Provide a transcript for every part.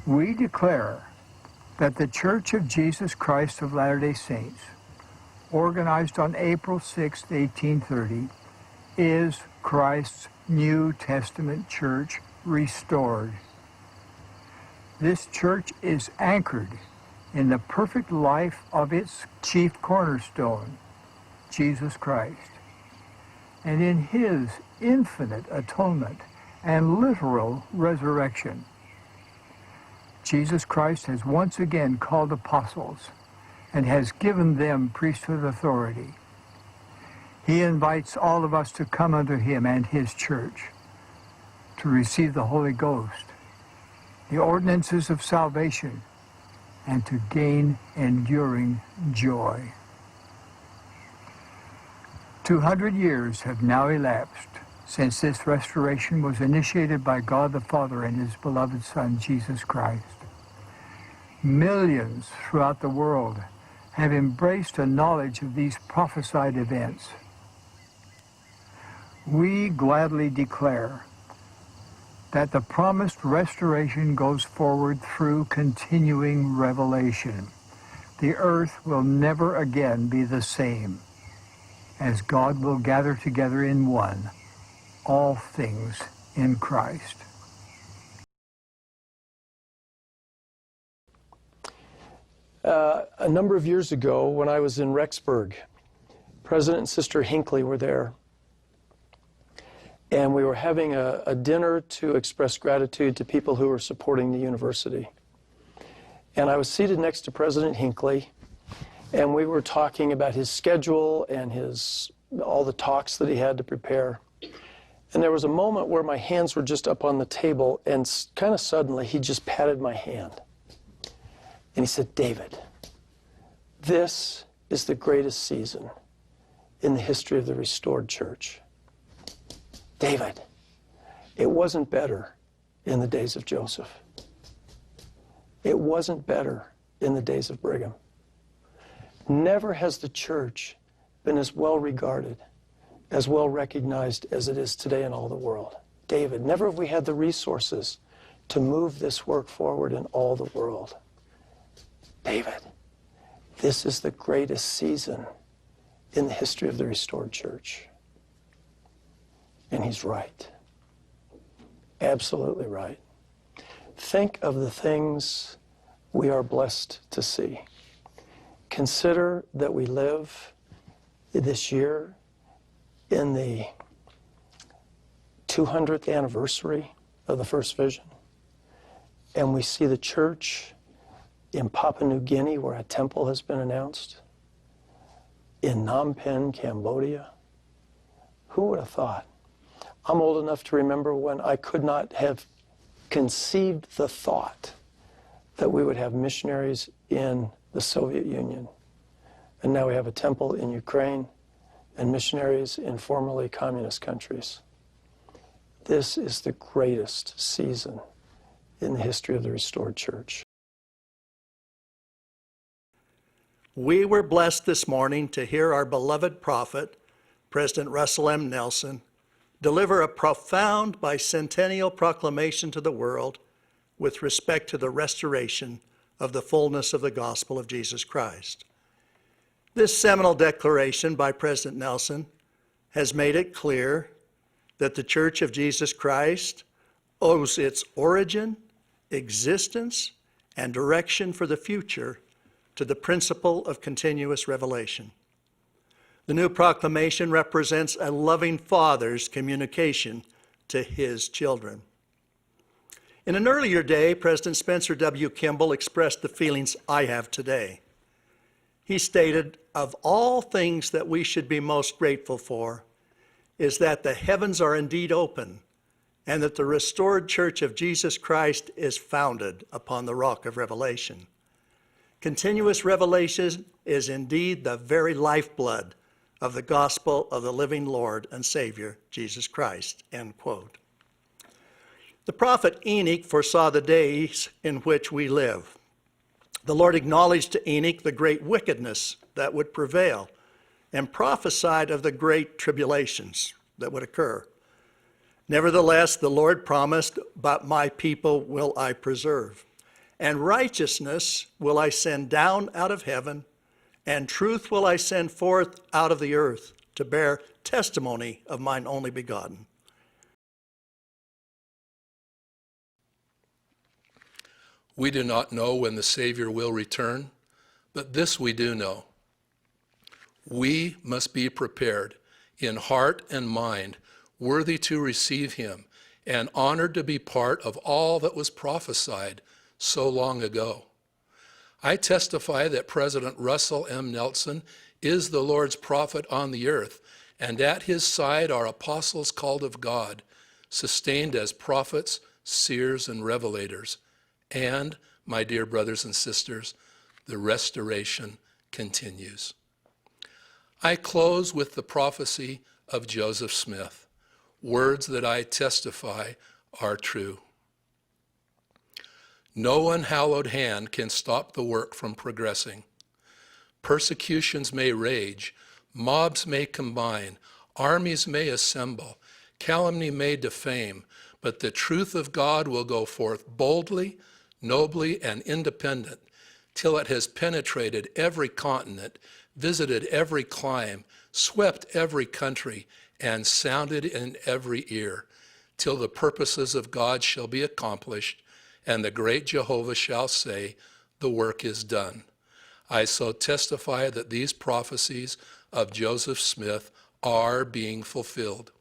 We declare that the Church of Jesus Christ of Latter-day Saints, organized on April 6, 1830, is Christ's New Testament church restored. This church is anchored in the perfect life of its chief cornerstone, Jesus Christ, and in his infinite atonement and literal resurrection. Jesus Christ has once again called apostles and has given them priesthood authority. He invites all of us to come under him and his church to receive the Holy Ghost, the ordinances of salvation, and to gain enduring joy. 200 years have now elapsed since this restoration was initiated by God the Father and his beloved Son, Jesus Christ. Millions throughout the world have embraced a knowledge of these prophesied events. We gladly declare that the promised restoration goes forward through continuing revelation. The earth will never again be the same, as God will gather together in one all things in Christ. A number of years ago, when I was in Rexburg, President and Sister Hinckley were there, and we were having a dinner to express gratitude to people who were supporting the university. And I was seated next to President Hinckley, and we were talking about his schedule and all the talks that he had to prepare. And there was a moment where my hands were just up on the table, and kind of suddenly he just patted my hand. And he said, "David, this is the greatest season in the history of the restored church. David, it wasn't better in the days of Joseph. It wasn't better in the days of Brigham. Never has the church been as well regarded, as well recognized as it is today in all the world. David, never have we had the resources to move this work forward in all the world. David, this is the greatest season in the history of the restored church." And he's right. Absolutely right. Think of the things we are blessed to see. Consider that we live this year in the 200th anniversary of the first vision, and we see the church in Papua New Guinea, where a temple has been announced, in Phnom Penh, Cambodia. Who would have thought? I'm old enough to remember when I could not have conceived the thought that we would have missionaries in the Soviet Union. And now we have a temple in Ukraine and missionaries in formerly communist countries. This is the greatest season in the history of the restored church. We were blessed this morning to hear our beloved prophet, President Russell M. Nelson, deliver a profound bicentennial proclamation to the world with respect to the restoration of the fullness of the gospel of Jesus Christ. This seminal declaration by President Nelson has made it clear that the Church of Jesus Christ owes its origin, existence, and direction for the future to the principle of continuous revelation. The new proclamation represents a loving father's communication to his children. In an earlier day, President Spencer W. Kimball expressed the feelings I have today. He stated, "Of all things that we should be most grateful for is that the heavens are indeed open and that the restored Church of Jesus Christ is founded upon the rock of revelation. Continuous revelation is indeed the very lifeblood of the gospel of the living Lord and Savior, Jesus Christ," end quote. The prophet Enoch foresaw the days in which we live. The Lord acknowledged to Enoch the great wickedness that would prevail and prophesied of the great tribulations that would occur. Nevertheless, the Lord promised, "But my people will I preserve." and righteousness will I send down out of heaven, and truth will I send forth out of the earth to bear testimony of mine only begotten. We do not know when the Savior will return, but this we do know. We must be prepared in heart and mind, worthy to receive him, and honored to be part of all that was prophesied so long ago. I testify that President Russell M. Nelson is the Lord's prophet on the earth, and at his side are apostles called of God, sustained as prophets, seers, and revelators. And, my dear brothers and sisters, the restoration continues. I close with the prophecy of Joseph Smith, words that I testify are true. No unhallowed hand can stop the work from progressing. Persecutions may rage, mobs may combine, armies may assemble, calumny may defame, but the truth of God will go forth boldly, nobly, and independent, till it has penetrated every continent, visited every clime, swept every country, and sounded in every ear, till the purposes of God shall be accomplished, and the great Jehovah shall say, the work is done. I so testify that these prophecies of Joseph Smith are being fulfilled.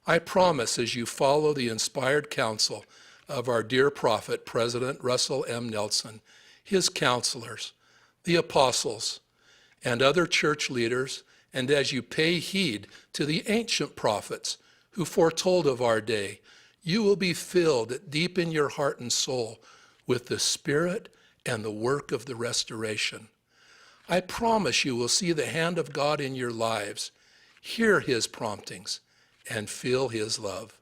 I promise, as you follow the inspired counsel of our dear prophet, President Russell M. Nelson, his counselors, the apostles, and other church leaders, and as you pay heed to the ancient prophets who foretold of our day, you will be filled deep in your heart and soul with the Spirit and the work of the restoration. I promise you will see the hand of God in your lives, hear his promptings, and feel his love.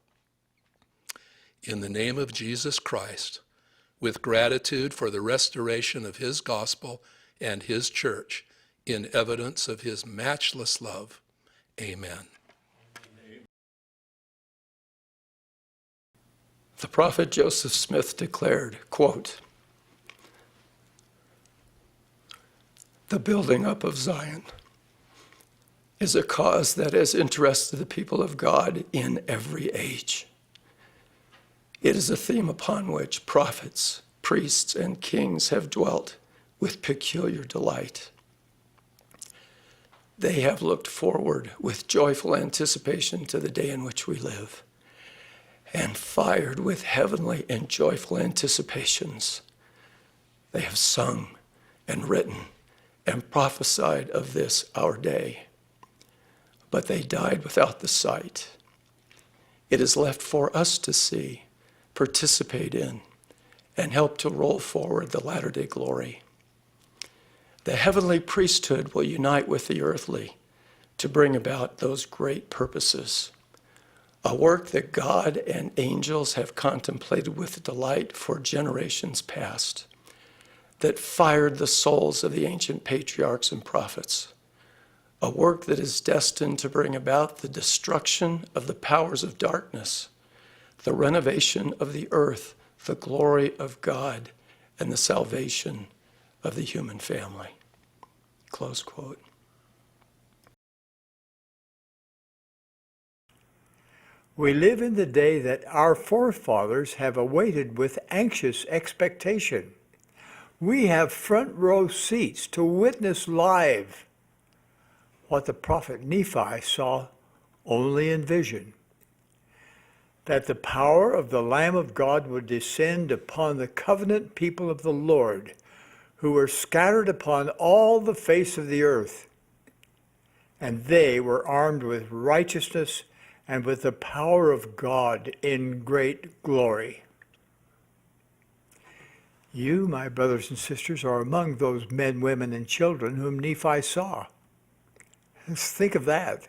In the name of Jesus Christ, with gratitude for the restoration of his gospel and his church, in evidence of his matchless love, amen. The prophet Joseph Smith declared, quote, "The building up of Zion is a cause that has interested the people of God in every age. It is a theme upon which prophets, priests, and kings have dwelt with peculiar delight. They have looked forward with joyful anticipation to the day in which we live, and fired with heavenly and joyful anticipations, they have sung and written and prophesied of this our day. But they died without the sight. It is left for us to see, participate in, and help to roll forward the latter-day glory. The heavenly priesthood will unite with the earthly to bring about those great purposes, a work that God and angels have contemplated with delight for generations past, that fired the souls of the ancient patriarchs and prophets, a work that is destined to bring about the destruction of the powers of darkness, the renovation of the earth, the glory of God, and the salvation of the human family." Close quote. We live in the day that our forefathers have awaited with anxious expectation. We have front row seats to witness live what the prophet Nephi saw only in vision, that the power of the Lamb of God would descend upon the covenant people of the Lord, who were scattered upon all the face of the earth, and they were armed with righteousness and with the power of God in great glory. You, my brothers and sisters, are among those men, women, and children whom Nephi saw. Let's think of that.